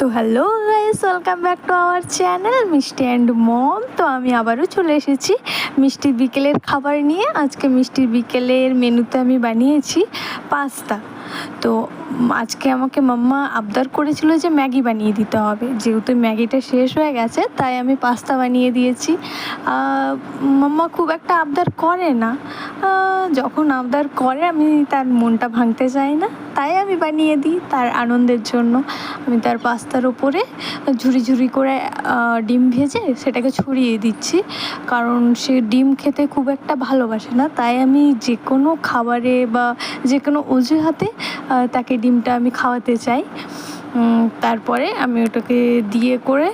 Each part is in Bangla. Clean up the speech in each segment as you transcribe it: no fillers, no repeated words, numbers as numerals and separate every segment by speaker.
Speaker 1: তো hello guys, welcome back to our channel মিষ্টি অ্যান্ড মম। তো আমি আবারও চলে এসেছি মিষ্টির বিকেলের খাবার নিয়ে। আজকে মিষ্টির বিকেলের মেনুতে আমি বানিয়েছি পাস্তা। তো আজকে আমাকে মাম্মা আবদার করেছিল যে ম্যাগি বানিয়ে দিতে হবে, যেহেতু ম্যাগিটা শেষ হয়ে গেছে তাই আমি পাস্তা বানিয়ে দিয়েছি। মাম্মা খুব একটা আবদার করে না, যখন আবদার করে আমি তার মনটা ভাঙতে চাই না, তাই আমি বানিয়ে দিই তার আনন্দের জন্য। আমি তার পাস্তার ওপরে ঝুরি ঝুরি করে ডিম ভেজে সেটাকে ছড়িয়ে দিচ্ছি, কারণ সে ডিম খেতে খুব একটা ভালোবাসে না। তাই আমি যে কোনো খাবারে বা যে কোনো অজুহাতে তাকে ডিমটা আমি খাওয়াতে চাই। তারপরে আমি ওটাকে দিয়ে করে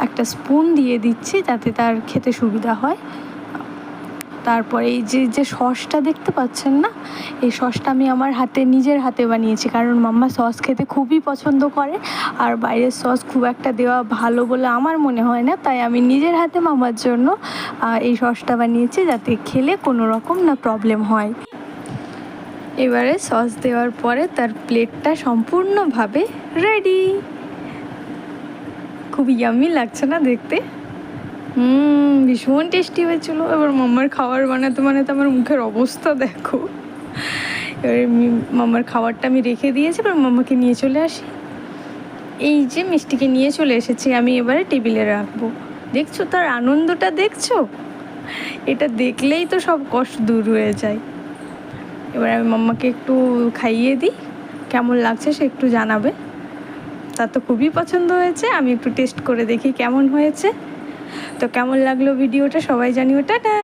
Speaker 1: একটা স্পুন দিয়ে দিচ্ছি যাতে তার খেতে সুবিধা হয়। তারপরে এই যে সসটা দেখতে পাচ্ছেন না, এই সসটা আমি আমার নিজের হাতে বানিয়েছি, কারণ মাম্মা সস খেতে খুবই পছন্দ করে আর বাইরের সস খুব একটা দেওয়া ভালো বলে আমার মনে হয় না। তাই আমি নিজের হাতে মাম্মার জন্য এই সসটা বানিয়েছি যাতে খেলে কোনো রকম না প্রবলেম হয়। এবারে সস দেওয়ার পরে তার প্লেটটা সম্পূর্ণভাবে রেডি। খুব ইয়াম্মি লাগছে না দেখতে? ভীষণ টেস্টি হয়েছিল। এবার মাম্মার খাবার বানাতে বানাতে আমার মুখের অবস্থা দেখো। এবারে মাম্মার খাবারটা আমি রেখে দিয়েছি, এবার মাম্মাকে নিয়ে চলে আসি। এই যে মিষ্টিকে নিয়ে চলে এসেছি আমি, এবারে টেবিলে রাখবো। দেখছো তার আনন্দটা, দেখছো? এটা দেখলেই তো সব কষ্ট দূর হয়ে যায়। এবার আমি মাম্মাকে একটু খাইয়ে দিই, কেমন লাগছে সে একটু জানাবে। তার তো খুবই পছন্দ হয়েছে, আমি একটু টেস্ট করে দেখি কেমন হয়েছে। তো কেমন লাগলো ভিডিওটা সবাই জানিও। টাটা।